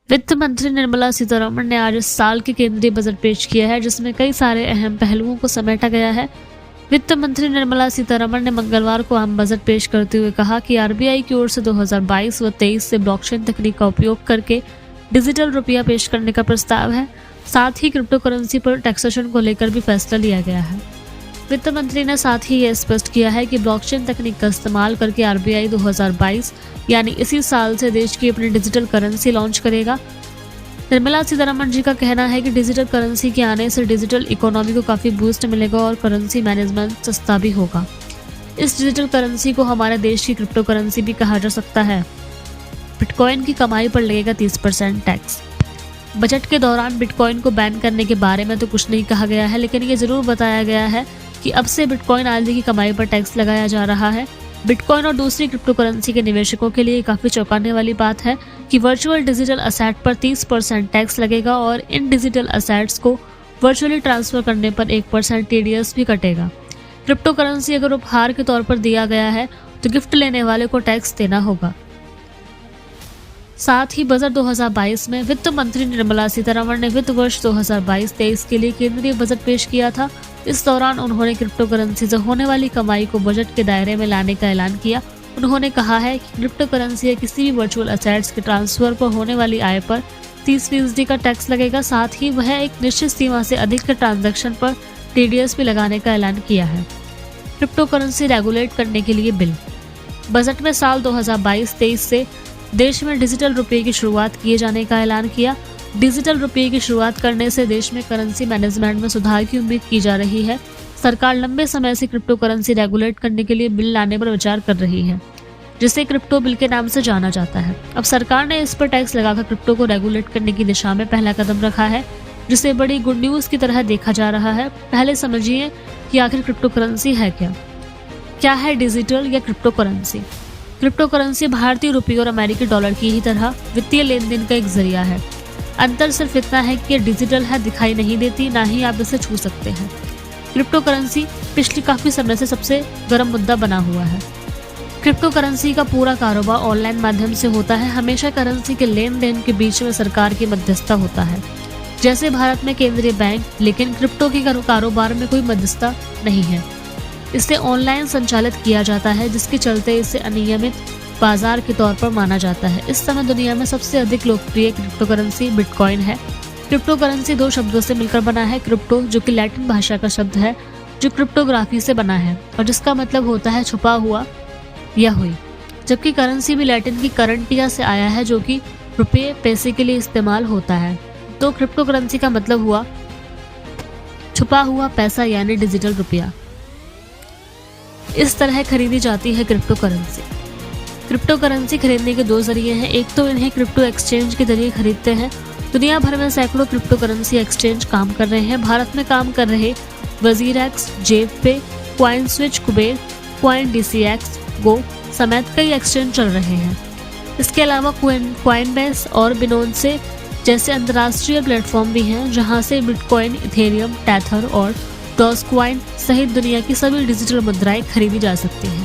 वित्त मंत्री निर्मला सीतारमण ने आज इस साल के केंद्रीय बजट पेश किया है, जिसमें कई सारे अहम पहलुओं को समेटा गया है। वित्त मंत्री निर्मला सीतारमण ने मंगलवार को आम बजट पेश करते हुए कहा कि आरबीआई की ओर से 2022 व 23 से ब्लॉकचेन तकनीक का उपयोग करके डिजिटल रुपया पेश करने का प्रस्ताव है। साथ ही क्रिप्टो करेंसी पर टैक्सेशन को लेकर भी फैसला लिया गया है। वित्त मंत्री ने साथ ही यह स्पष्ट किया है कि ब्लॉकचेन तकनीक का इस्तेमाल करके आरबीआई 2022 यानी इसी साल से देश की अपनी डिजिटल करेंसी लॉन्च करेगा। निर्मला सीतारमण जी का कहना है कि डिजिटल करेंसी के आने से डिजिटल इकोनॉमी को काफी बूस्ट मिलेगा और करेंसी मैनेजमेंट सस्ता भी होगा। इस डिजिटल करेंसी को हमारे देश की क्रिप्टो करेंसी भी कहा जा सकता है। बिटकॉइन की कमाई पर लगेगा 30% टैक्स। बजट के दौरान बिटकॉइन को बैन करने के बारे में तो कुछ नहीं कहा गया है, लेकिन ये जरूर बताया गया है कि अब से बिटकॉइन आदि की कमाई पर टैक्स लगाया जा रहा है। बिटकॉइन और दूसरी क्रिप्टो करेंसी के निवेशकों के लिए काफी चौंकाने वाली बात है कि वर्चुअल डिजिटल असेट पर 30% टैक्स लगेगा और इन डिजिटल असेट्स को वर्चुअली ट्रांसफर करने पर 1% टीडीएस भी कटेगा। क्रिप्टो करेंसी अगर उपहार के तौर पर दिया गया है तो गिफ्ट लेने वाले को टैक्स देना होगा। साथ ही बजट 2022 में वित्त मंत्री निर्मला सीतारमण ने वित्त वर्ष 2022-23 के लिए केंद्रीय बजट पेश किया था। इस दौरान उन्होंने क्रिप्टो करेंसी से होने वाली कमाई को बजट के दायरे में लाने का ऐलान किया। उन्होंने कहा है कि क्रिप्टो करेंसी या किसी भी वर्चुअल असेट्स के ट्रांसफर पर होने वाली आय पर 30% का टैक्स लगेगा। साथ ही वह एक निश्चित सीमा से अधिक के ट्रांजैक्शन पर टीडीएस भी लगाने का ऐलान किया है। क्रिप्टो करेंसी रेगुलेट करने के लिए बिल। बजट में साल 2022-23 से देश में डिजिटल रुपये की शुरुआत किए जाने का ऐलान किया। डिजिटल रुपये की शुरुआत करने से देश में करेंसी मैनेजमेंट में सुधार की उम्मीद की जा रही है। सरकार लंबे समय से क्रिप्टो करेंसी रेगुलेट करने के लिए बिल लाने पर विचार कर रही है, जिसे क्रिप्टो बिल के नाम से जाना जाता है। अब सरकार ने इस पर टैक्स लगाकर क्रिप्टो को रेगुलेट करने की दिशा में पहला कदम रखा है, जिसे बड़ी गुड न्यूज की तरह देखा जा रहा है। पहले समझिए कि आखिर क्रिप्टो करेंसी है क्या है डिजिटल या क्रिप्टो करेंसी। क्रिप्टो करेंसी भारतीय रुपये और अमेरिकी डॉलर की ही तरह वित्तीय लेन देन का एक जरिया है। अंतर सिर्फ इतना है कि डिजिटल है, दिखाई नहीं देती, ना ही आप इसे छू सकते हैं। क्रिप्टो करेंसी पिछले काफी समय से सबसे गर्म मुद्दा बना हुआ है। क्रिप्टो करेंसी का पूरा कारोबार ऑनलाइन माध्यम से होता है। हमेशा करेंसी के लेन देन के बीच में सरकार की मध्यस्थता होता है, जैसे भारत में केंद्रीय बैंक, लेकिन क्रिप्टो के कारोबार में कोई मध्यस्थता नहीं है। इसे ऑनलाइन संचालित किया जाता है, जिसके चलते इसे अनियमित बाजार के तौर पर माना जाता है। इस समय दुनिया में सबसे अधिक लोकप्रिय क्रिप्टो करेंसी बिटकॉइन है। क्रिप्टो करेंसी दो शब्दों से मिलकर बना है। क्रिप्टो, जो कि लैटिन भाषा का शब्द है, जो क्रिप्टोग्राफी से बना है और जिसका मतलब होता है छुपा हुआ या हुई, जबकि करेंसी भी लैटिन की करंटिया से आया है, जो कि रुपये पैसे के लिए इस्तेमाल होता है। तो क्रिप्टो करेंसी का मतलब हुआ छुपा हुआ पैसा यानी डिजिटल रुपया। इस तरह खरीदी जाती है क्रिप्टो करेंसी। क्रिप्टो करेंसी खरीदने के दो जरिए हैं। एक तो इन्हें क्रिप्टो एक्सचेंज के जरिए खरीदते हैं। दुनिया भर में सैकड़ों क्रिप्टो करेंसी एक्सचेंज काम कर रहे हैं। भारत में काम कर रहे WazirX, Zebpay, CoinSwitch, Kuber, CoinDCX, go समेत कई एक्सचेंज चल रहे हैं। इसके अलावा कॉइनबेस और बिनोंसे जैसे अंतर्राष्ट्रीय प्लेटफॉर्म भी हैं, जहां से बिटकॉइन, इथेरियम, टेथर और डॉजकॉइन सहित दुनिया की सभी डिजिटल मुद्राएं खरीदी जा सकती हैं।